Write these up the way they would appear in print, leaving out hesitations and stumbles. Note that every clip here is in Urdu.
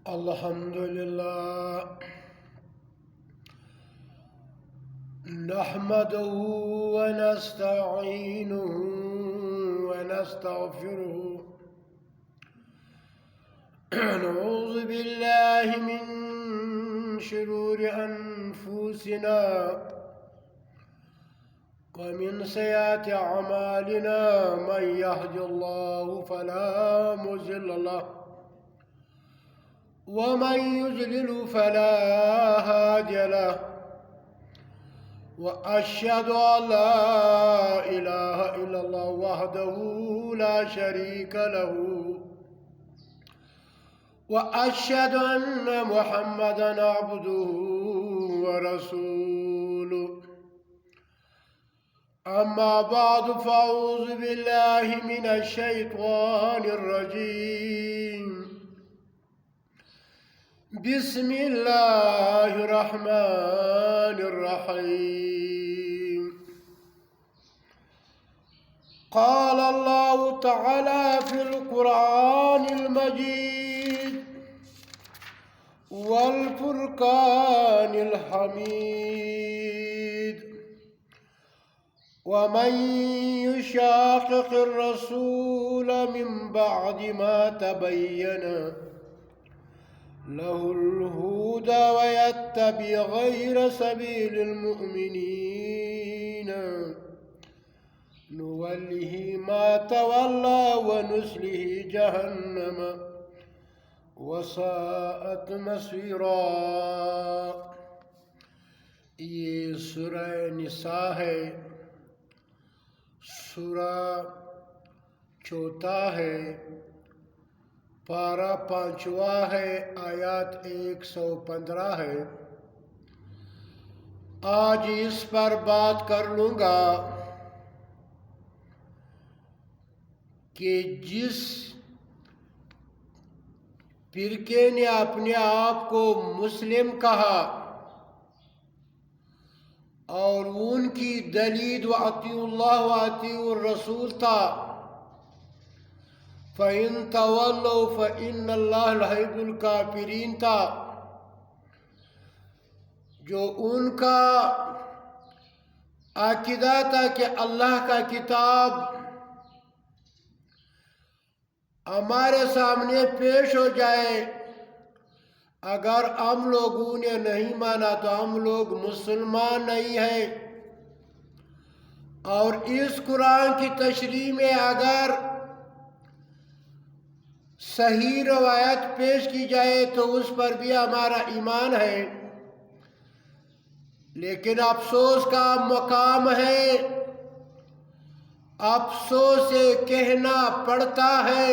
الحمد لله نحمده ونستعينه ونستغفره نعوذ بالله من شرور أنفسنا ومن سيئات أعمالنا من يهد الله فلا مضل له ومن يضلل فلا هادي له وأشهد أن لا إله إلا الله وحده لا شريك له وأشهد أن محمدًا عبده ورسوله أما بعد فأعوذ بالله من الشيطان الرجيم بسم الله الرحمن الرحيم قال الله تعالى في القرآن المجيد والفرقان الحميد ومن يشاقق الرسول من بعد ما تبين له الهدى ويتبع غير سبيل المؤمنين نوله ما تولى ونسله جهنم وساءت مصيرا. یہ سورہ نساء ہے، سورہ چوتھا ہے، پارہ 5واں ہے، آیات 115 ہے. آج اس پر بات کر لوں گا کہ جس فرقے نے اپنے آپ کو مسلم کہا اور ان کی دلیل وَأَطِیعُوا اللَّهَ وَأَطِیعُوا الرَّسُولَ تھا، فَإِن تَوَلَّوْا فَإِنَّ اللَّهَ لَا يُحِبُّ الْكَافِرِينَ تھا، جو ان کا عقیدہ تھا کہ اللہ کا کتاب ہمارے سامنے پیش ہو جائے، اگر ہم لوگوں نے نہیں مانا تو ہم لوگ مسلمان نہیں ہیں، اور اس قرآن کی تشریح میں اگر صحیح روایت پیش کی جائے تو اس پر بھی ہمارا ایمان ہے. لیکن افسوس کا مقام ہے، افسوس سے کہنا پڑتا ہے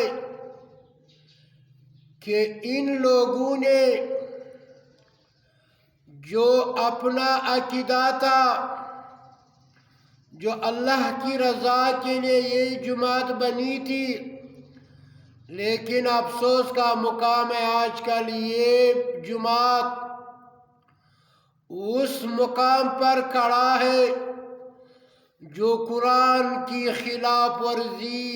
کہ ان لوگوں نے جو اپنا عقیدہ تھا، جو اللہ کی رضا کے لیے یہ جماعت بنی تھی، لیکن افسوس کا مقام ہے آج کل یہ جماعت اس مقام پر کھڑا ہے جو قرآن کی خلاف ورزی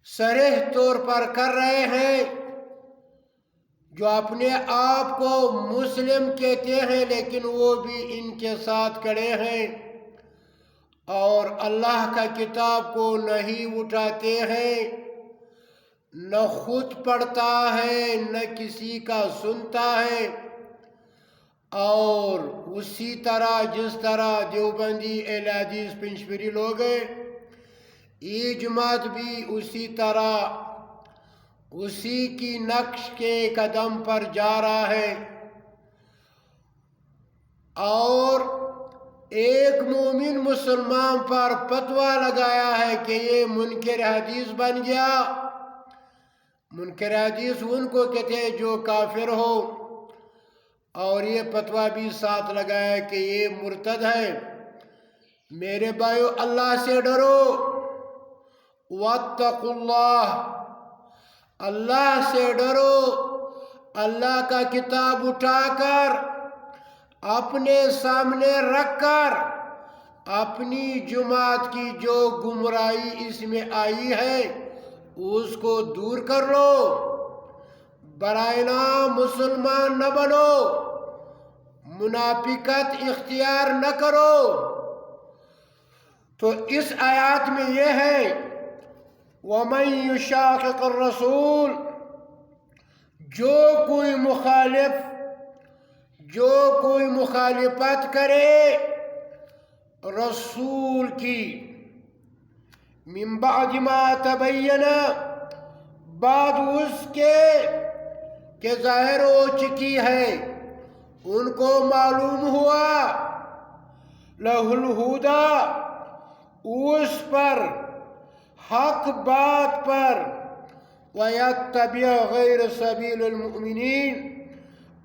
صریح طور پر کر رہے ہیں، جو اپنے آپ کو مسلم کہتے ہیں لیکن وہ بھی ان کے ساتھ کھڑے ہیں اور اللہ کا کتاب کو نہیں اٹھاتے ہیں، نہ خود پڑھتا ہے نہ کسی کا سنتا ہے. اور اسی طرح جس طرح دیوبندی اہل حدیث پنجپیری لوگ ہیں، یہ جماعت بھی اسی طرح اسی کی نقش کے قدم پر جا رہا ہے. اور ایک مومن مسلمان پر فتویٰ لگایا ہے کہ یہ منکر حدیث بن گیا. منکر حدیث ان کو کہتے ہیں جو کافر ہو، اور یہ فتویٰ بھی ساتھ لگایا کہ یہ مرتد ہے. میرے بھائیو، اللہ سے ڈرو، واتقوا اللہ، اللہ سے ڈرو. اللہ کا کتاب اٹھا کر اپنے سامنے رکھ کر اپنی جماعت کی جو گمراہی اس میں آئی ہے اس کو دور کر لو. برائے نام مسلمان نہ بنو، منافقت اختیار نہ کرو۔ تو اس آیات میں یہ ہے وَمَن يُشَاقِقِ الرَّسُولِ، جو کوئی مخالفت کرے رسول کی، من بعد ما تبین، بعد اس کے کہ ظاہر ہو چکی ہے، ان کو معلوم ہوا، لہ الہدی، اس پر حق بات پر، وَيَتَّبِعْ غَيْرَ سَبِيلِ الْمُؤْمِنِينَ،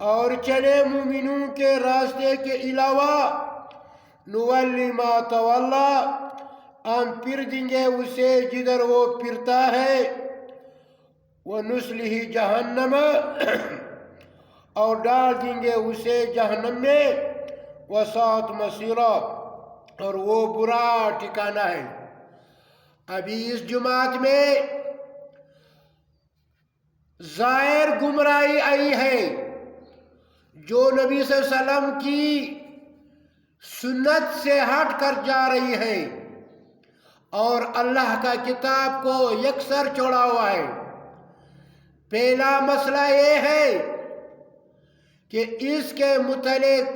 اور چلے مومنوں کے راستے کے علاوہ، نُوَلِّ مَا تَوَلَّى، ہم پھر دیں گے اسے جدھر وہ پھرتا ہے، وَنُصْلِهِ جَهَنَّمَ، اور ڈال دیں گے اسے جہنم میں، وَسَاءَتْ مَصِيرًا، اور وہ برا ٹھکانہ ہے۔ ابھی اس جماعت میں ظاہر گمراہی آئی ہے، جو نبی صلی اللہ علیہ وسلم کی سنت سے ہٹ کر جا رہی ہے اور اللہ کا کتاب کو یکسر چھوڑا ہوا ہے۔ پہلا مسئلہ یہ ہے کہ اس کے متعلق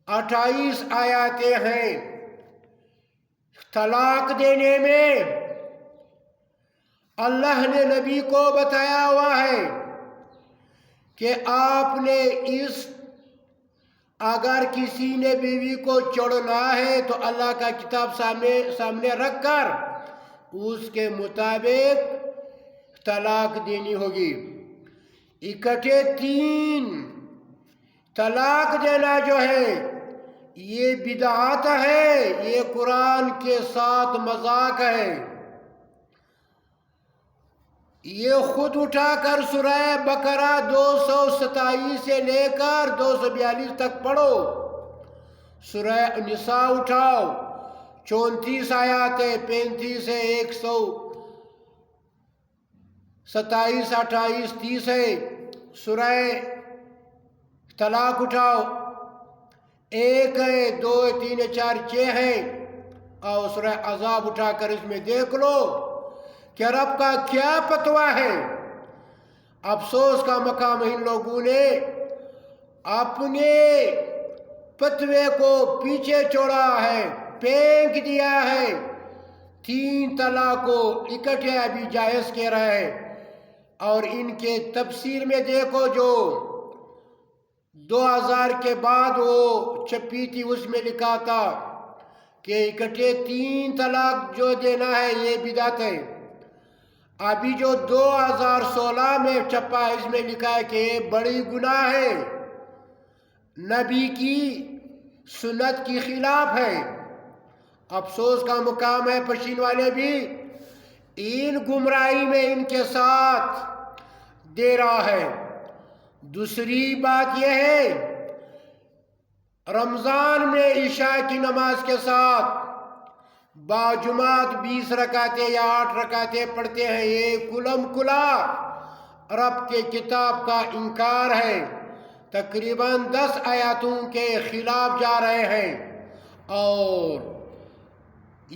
28 آیاتیں ہیں۔ طلاق دینے میں اللہ نے نبی کو بتایا ہوا ہے کہ آپ نے اگر کسی نے بیوی کو چھوڑنا ہے تو اللہ کا کتاب سامنے رکھ کر اس کے مطابق طلاق دینی ہوگی۔ اکٹھے 3 طلاق دینا جو ہے یہ بدعت ہے، یہ قرآن کے ساتھ مذاق ہے۔ یہ خود اٹھا کر سورہ بقرہ 227 سے لے کر 242 تک پڑھو، سورہ نساء اٹھاؤ 34 آیاتیں 35 سے 127 28 30 ہے، سورہ طلاق اٹھاؤ 1 ہے 2 3 4 6 ہے، اور سورہ عذاب اٹھا کر اس میں دیکھ لو کہ رب کا کیا فتویٰ ہے۔ افسوس کا مقام ان لوگوں نے اپنے فتوے کو پیچھے چھوڑا ہے، پھینک دیا ہے۔ 3 طلاق کو اکٹھے ابھی جائز کہہ رہے ہیں، اور ان کے تفسیر میں دیکھو جو 2000 کے بعد وہ چھپی تھی، اس میں لکھا تھا کہ اکٹھے 3 طلاق جو دینا ہے یہ بدعت ہے۔ ابھی جو 2016 میں چھپا اس میں لکھا ہے کہ یہ بڑی گناہ ہے، نبی کی سنت کی خلاف ہے۔ افسوس کا مقام ہے پشین والے بھی ان گمراہی میں ان کے ساتھ دے رہا ہے۔ دوسری بات یہ ہے رمضان میں عشاء کی نماز کے ساتھ باجماعت 20 رکعتیں یا 8 رکعتیں پڑھتے ہیں، یہ کلم کلا رب کے کتاب کا انکار ہے، تقریباً 10 آیاتوں کے خلاف جا رہے ہیں، اور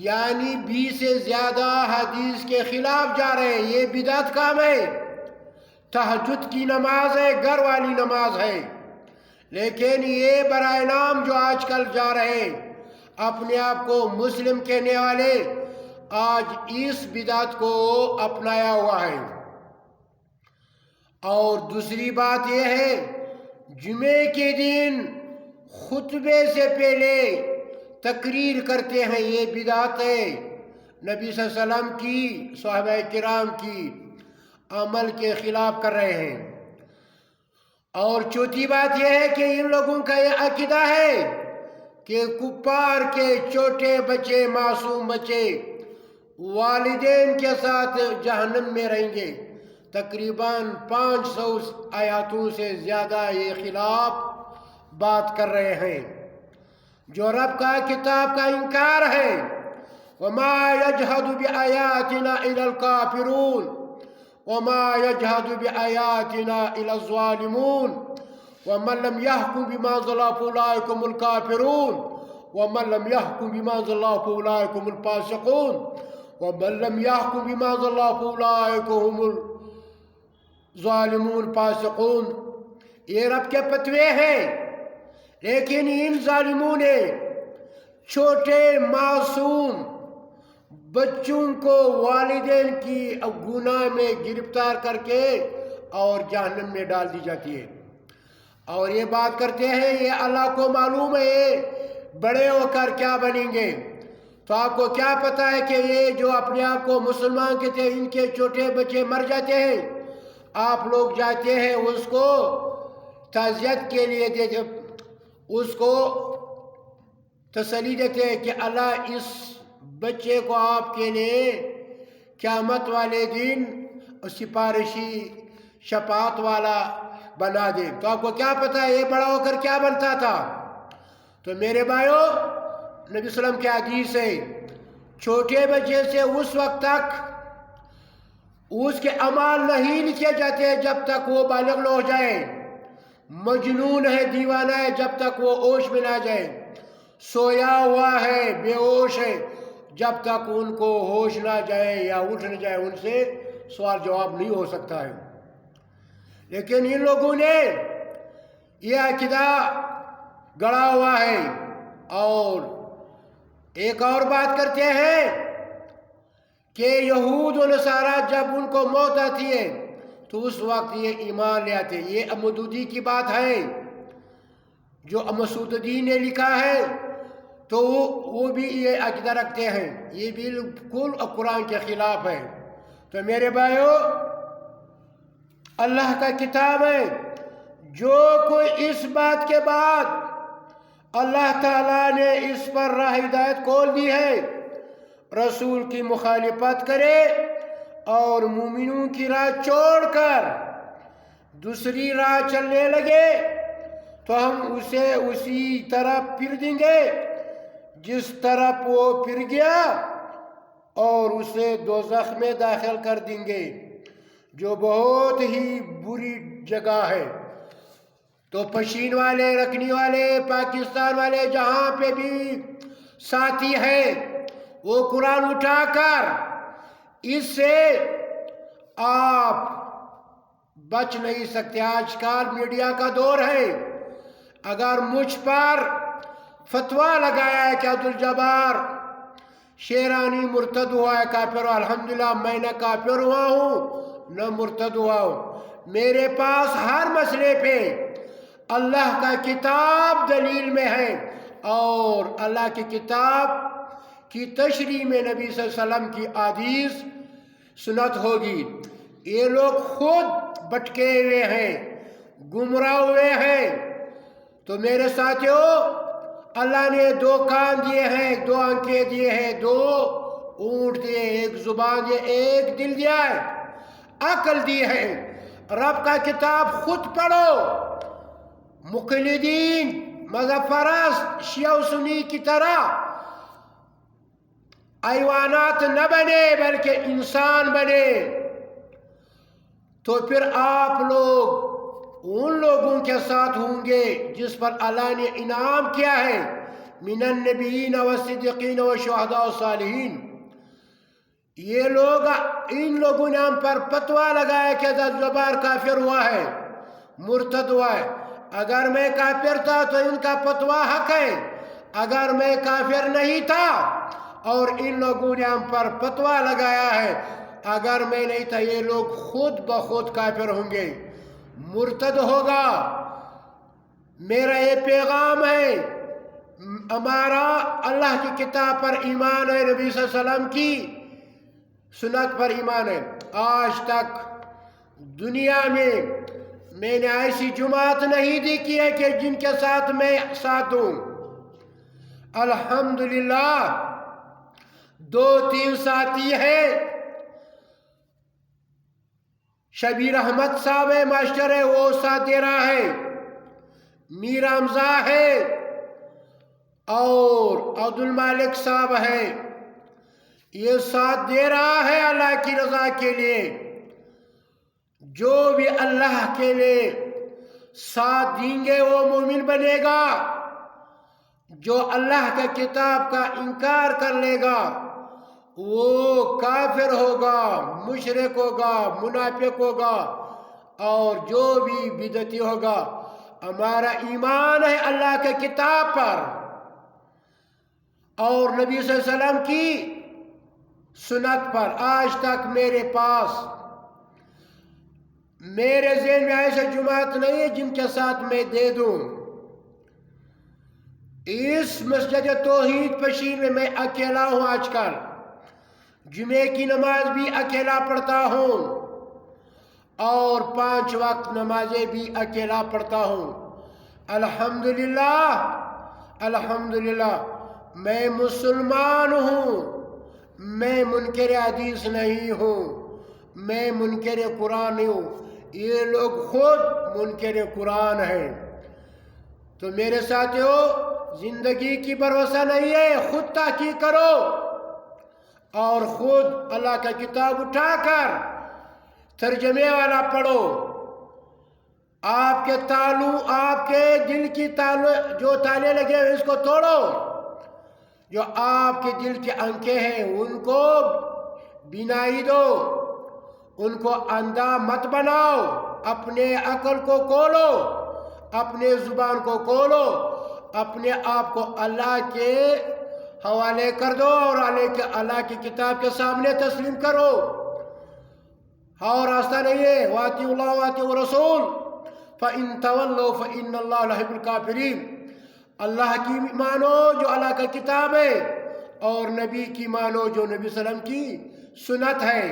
یعنی 20 سے زیادہ حدیث کے خلاف جا رہے ہیں۔ یہ بدعت کام ہے، تہجد کی نماز ہے، گھر والی نماز ہے، لیکن یہ برائے نام جو آج کل جا رہے ہیں اپنے آپ کو مسلم کہنے والے، آج اس بدعت کو اپنایا ہوا ہے۔ اور دوسری بات یہ ہے جمعے کے دن خطبے سے پہلے تقریر کرتے ہیں، یہ بدعت ہے، نبی صلی اللہ علیہ وسلم کی صحابہ کرام کی عمل کے خلاف کر رہے ہیں۔ اور چوتھی بات یہ ہے کہ ان لوگوں کا یہ عقیدہ ہے کہ کفار کے چھوٹے بچے، معصوم بچے والدین کے ساتھ جہنم میں رہیں گے۔ تقریباً 500 آیاتوں سے زیادہ یہ خلاف بات کر رہے ہیں، جو رب کا کتاب کا انکار ہے۔ وَمَا يَجْحَدُ بِآيَاتِنَا إِلَّا الْكَافِرُونَ، وما يجحد بآياتنا إلا الظالمون ومن لم يحكم بما أنزل الله فأولئك هم الكافرون ومن لم يحكم بما أنزل الله فأولئك هم الفاسقون ومن لم يحكم بما أنزل الله فأولئك هم الظالمون فاسقون. یہ رب کے فتوے ہیں، لیکن ان ظالموں نے چھوٹے معصوم بچوں کو والدین کی گناہ میں گرفتار کر کے اور جہنم میں ڈال دی جاتی ہے، اور یہ بات کرتے ہیں یہ اللہ کو معلوم ہے بڑے ہو کر کیا بنیں گے. تو آپ کو کیا پتا ہے کہ یہ جو اپنے آپ کو مسلمان کہتے ہیں ان کے چھوٹے بچے مر جاتے ہیں، آپ لوگ جاتے ہیں اس کو تعزیت کے لیے دیتے، اس کو تسلی دیتے ہیں کہ اللہ اس بچے کو آپ کے لیے قیامت والے دن سفارشی شفاعت والا بنا دے. تو آپ کو کیا پتا ہے یہ بڑا ہو کر کیا بنتا تھا؟ تو میرے بھائیو، نبی صلی اللہ علیہ وسلم کی حدیث ہے چھوٹے بچے سے اس وقت تک اس کے اعمال نہیں لکھے جاتے جب تک وہ بالغ نہ ہو جائے. مجنون ہے، دیوانہ ہے جب تک وہ ہوش میں نہ جائے، سویا ہوا ہے، بے ہوش ہے جب تک ان کو ہوش نہ جائے یا اٹھ نہ جائے، ان سے سوال جواب نہیں ہو سکتا ہے. لیکن ان لوگوں نے یہ عقیدہ گڑا ہوا ہے. اور ایک اور بات کرتے ہیں کہ یہود و نصارہ جب ان کو موت آتی ہے تو اس وقت یہ ایمان لے آتے ہیں. یہ مودودی کی بات ہے جو مسعود الدین نے لکھا ہے، تو وہ بھی یہ عقیدہ رکھتے ہیں. یہ بالکل قرآن کے خلاف ہے. تو میرے بھائیو، اللہ کا کتاب ہے، جو کوئی اس بات کے بعد اللہ تعالیٰ نے اس پر راہ ہدایت کھول دی ہے، رسول کی مخالفت کرے اور مومنوں کی راہ چھوڑ کر دوسری راہ چلنے لگے تو ہم اسے اسی طرح پھر دیں گے جس طرف وہ پھر گیا، اور اسے دوزخ میں داخل کر دیں گے جو بہت ہی بری جگہ ہے. تو پشین والے، رکھنی والے، پاکستان والے جہاں پہ بھی ساتھی ہیں، وہ قرآن اٹھا کر اس سے آپ بچ نہیں سکتے. آج کل میڈیا کا دور ہے. اگر مجھ پر فتویٰ لگایا ہے کہ عبدالجبار شیرانی مرتد ہوا ہے، کافر، الحمدللہ میں نہ کافر ہوا ہوں نہ مرتد ہوا ہوں. میرے پاس ہر مسئلے پہ اللہ کا کتاب دلیل میں ہے، اور اللہ کی کتاب کی تشریح میں نبی صلی اللہ علیہ وسلم کی احادیث سنت ہوگی. یہ لوگ خود بھٹکے ہوئے ہیں، گمراہ ہوئے ہیں. تو میرے ساتھیو، اللہ نے 2 کان دیے ہیں، 2 آنکھیں دیے ہیں، 2 اونٹ دیے، 1 زبان دیے، 1 دل دیا ہے، عقل دی ہے. رب کا کتاب خود پڑھو. مقلدین، مذہب پرست، شیعہ و سنی کی طرح حیوانات نہ بنے بلکہ انسان بنے. تو پھر آپ لوگ ان لوگوں کے ساتھ ہوں گے جس پر اللہ نے انعام کیا ہے، من النبیین والصدیقین والشہداء والصالحین. یہ لوگ، ان لوگوں نے ہم پر فتویٰ لگایا کہ عبدالجبار کافر ہوا ہے، مرتد ہوا ہے. اگر میں کافر تھا تو ان کا فتویٰ حق ہے. اگر میں کافر نہیں تھا اور ان لوگوں نے ہم پر فتویٰ لگایا ہے، اگر میں نہیں تھا، یہ لوگ خود بخود کافر ہوں گے، مرتد ہوگا. میرا یہ پیغام ہے، ہمارا اللہ کی کتاب پر ایمان ہے، نبی صلی اللہ علیہ وسلم کی سنت پر ایمان ہے. آج تک دنیا میں نے ایسی جماعت نہیں دیکھی ہے کہ جن کے ساتھ میں ساتھ دوں. الحمدللہ 2-3 ساتھی ہیں. شبیر احمد صاحب ہے، ماسٹر ہے، وہ ساتھ دے رہا ہے. میر حمزہ ہے اور عبدالمالک صاحب ہے، یہ ساتھ دے رہا ہے اللہ کی رضا کے لیے. جو بھی اللہ کے لیے ساتھ دیں گے وہ مومن بنے گا، جو اللہ کے کتاب کا انکار کر لے گا وہ کافر ہوگا، مشرک ہوگا، منافق ہوگا، اور جو بھی بدعتی ہوگا۔ ہمارا ایمان ہے اللہ کے کتاب پر اور نبی صلی اللہ علیہ وسلم کی سنت پر۔ آج تک میرے پاس میرے ذہن میں ایسے جماعت نہیں ہے جن کے ساتھ میں دے دوں۔ اس مسجد توحید پشیر میں میں اکیلا ہوں، آج کل جمعے کی نماز بھی اکیلا پڑھتا ہوں اور 5 وقت نمازیں بھی اکیلا پڑھتا ہوں۔ الحمدللہ الحمدللہ میں مسلمان ہوں، میں منکر حدیث نہیں ہوں، میں منکر قرآن نہیں ہوں، یہ لوگ خود منکر قرآن ہیں۔ تو میرے ساتھیو، زندگی کی بھروسہ نہیں ہے، خود تحقیق کرو اور خود اللہ کا کتاب اٹھا کر ترجمے والا پڑھو۔ آپ کے دل کی جو تالے لگے ہیں اس کو توڑو، جو آپ کے دل کی آنکھیں ہیں ان کو بینائی دو، ان کو اندھا مت بناؤ، اپنے عقل کو کھولو، اپنے زبان کو کھولو، اپنے آپ کو اللہ کے حوالے کر دو اور اللہ کی کتاب کے سامنے تسلیم کرو۔ اور راستہ نہیں ہے، وَأَطِيعُوا اللَّهَ وَأَطِيعُوا الرَّسُولَ فَإِن تَوَلَّوْا فَإِنَّ اللَّهَ لَا يُحِبُّ الْكَافِرِينَ۔ اللہ کی مانو جو اللہ کا کتاب ہے، اور نبی کی مانو جو نبی صلی اللہ علیہ وسلم کی سنت ہے۔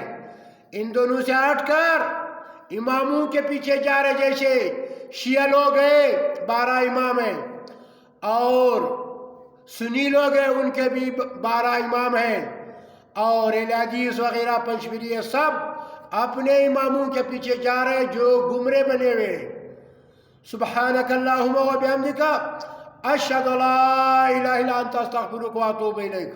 ان دونوں سے ہٹ کر اماموں کے پیچھے جا رہے، جیسے شیعہ لوگ ہیں 12 امام ہیں، اور سنی لوگ ہیں ان کے بھی 12 امام ہیں، اور اہل حدیث وغیرہ پنجشیری سب اپنے اماموں کے پیچھے جا رہے جو گمرے بنے ہوئے۔ سبحانک اللہم و بحمدک، اشہد لا الہ الا انت، استغفرک و اتوب الیک۔